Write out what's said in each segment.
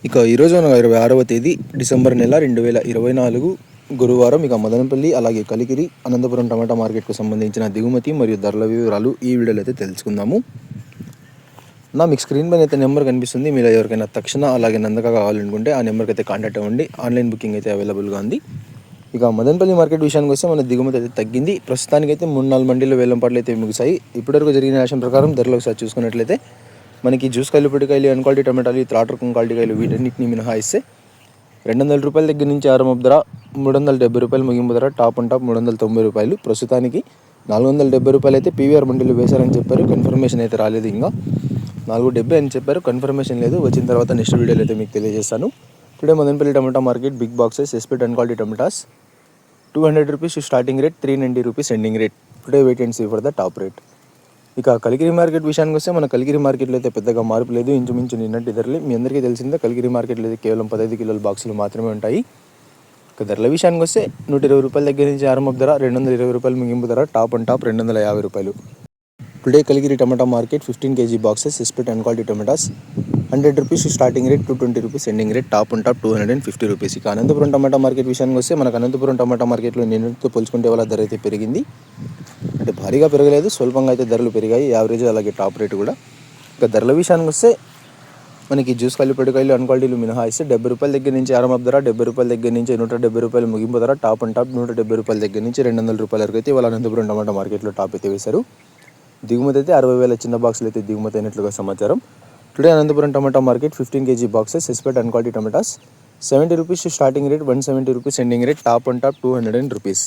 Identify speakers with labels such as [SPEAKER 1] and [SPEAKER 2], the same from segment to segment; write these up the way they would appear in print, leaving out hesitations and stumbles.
[SPEAKER 1] ఇక ఈరోజు 26వ తేదీ డిసెంబర్ నెల 2024 గురువారం. ఇక మదనపల్లి అలాగే కలికిరి అనంతపురం టమాటా మార్కెట్కు సంబంధించిన దిగుమతి మరియు ధరల వివరాలు ఈ వీడియోలో అయితే తెలుసుకుందాము. మీకు స్క్రీన్ పైన అయితే నెంబర్ కనిపిస్తుంది. మీరు ఎవరికైనా తక్షణ అలాగే నందక కావాలనుకుంటే ఆ నెంబర్కి అయితే కాంటాక్ట్ అవ్వండి. ఆన్లైన్ బుకింగ్ అయితే అవైలబుల్గా ఉంది. ఇక మదనపల్లి మార్కెట్ విషయానికి వస్తే మన దిగుమతి అయితే తగ్గింది. ప్రస్తుతానికి అయితే 3-4 మండీలు వేలంపాట్లు అయితే ముగిశాయి. ఇప్పటివరకు జరిగిన యాక్షన్ ప్రకారం ధరలు ఒకసారి చూసుకున్నట్లయితే మనకి జ్యూస్ కాయలు, పొడికాయలు, అన్క్వాలిటీ టమాటాలు, త్రాటర్ క్వాలిటీ కాయలు వీటన్నిటిని మినహాయిస్తే 200 రూపాయల దగ్గర నుంచి ఆరంభ ధర, 370 రూపాయలు ముగింపు ధర, టాప్ అండ్ టాప్ 390 రూపాయలు. ప్రస్తుతానికి 470 రూపాయలు అయితే పీవీఆర్ మండీలు వేశారని చెప్పారు. కన్ఫర్మేషన్ అయితే రాలేదు. ఇంకా 470 అని చెప్పారు, కన్ఫర్మేషన్ లేదు. వచ్చిన తర్వాత నెక్స్ట్ వీడియోలో అయితే మీకు తెలియజేస్తాను. Today Madanapalle tomato market big boxes expect అన్క్వాలిటీ tomatoes 200 rupees starting rate, 390 rupees ending rate. Today wait and see for the top rate. ఇక కలికిరి మార్కెట్ విషయానికి వస్తే మన కలికిరి మార్కెట్లో అయితే పెద్దగా మార్పు లేదు. ఇంచుమించు నిన్నటి ధరలే. మీ అందరికీ తెలిసిందే కలికిరి మార్కెట్లో అయితే కేవలం 15 కిలోల బాక్సులు మాత్రమే ఉంటాయి. ఇక ధరల విషయానికి వస్తే 120 రూపాయల దగ్గర నుంచి ఆరంభ ధర, 220 రూపాయలు ముగింపు ధర, టాప్ అండ్ టాప్ 250 రూపాయలు. Today Kalikiri tomato market 15 kg boxes aspect and quality tomatoes 100 rupees starting rate, 220 rupees ending rate, top and top 250 rupees. ఇక అనంతపురం టమాటా మార్కెట్ విషయానికి వస్తే మనకు అనంతపురం టమాటా మార్కెట్లో నిన్నటితో పోల్చుకుంటే వాళ్ళ ధర అయితే పెరిగింది. అంటే భారీగా పెరగలేదు, స్వల్పంగా అయితే ధరలు పెరిగాయి. యావరేజ్ అలాగే టాప్ రేటు కూడా. ఇక ధరల విషయానికి వస్తే మనకి జ్యూస్ కాయలు, పొడికాయలు, అన్క్వాలిటీలు మినహాయిస్తే 70 రూపాయల దగ్గర నుంచి ఆరంభ ధర, 70 రూపాయల దగ్గర నుంచి 170 రూపాయలు ముగింపు ధర, టాప్ అండ్ టాప్ 170 రూపాయల దగ్గర నుంచి 200 రూపాయల వరకు అయితే వాళ్ళ అనంతపురం టమాటా మార్కెట్లో టాప్ అయితే వేశారు. దిగుమతి అయితే 60,000 చిన్న బాక్సులు అయితే దిగుమతి అయినట్లుగా సమాచారం. Today Anantapuram tomato market 15 kg boxes expect అన్క్వాలిటీ tomatoes 70 rupees starting rate, 170 rupees ending rate, top and top 200 rupees.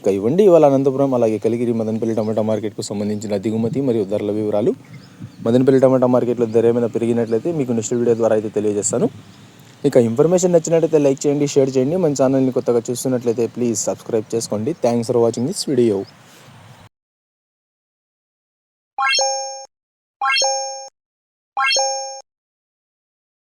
[SPEAKER 1] ఇక ఇవ్వండి ఇవాళ అనంతపురం అలాగే కలికిరి మదనపల్లి టమాటా మార్కెట్కు సంబంధించిన దిగుమతి మరియు ధరల వివరాలు. మదనపల్లి టమాటా మార్కెట్లో ధర ఏమైనా పెరిగినట్లయితే మీకు నెక్స్ట్ వీడియో ద్వారా అయితే తెలియజేస్తాను. ఇక ఇన్ఫర్మేషన్ నచ్చినట్లయితే లైక్ చేయండి, షేర్ చేయండి. మన ఛానల్ని కొత్తగా చూస్తున్నట్లయితే ప్లీజ్ సబ్స్క్రైబ్ చేసుకోండి. Thanks for watching this video.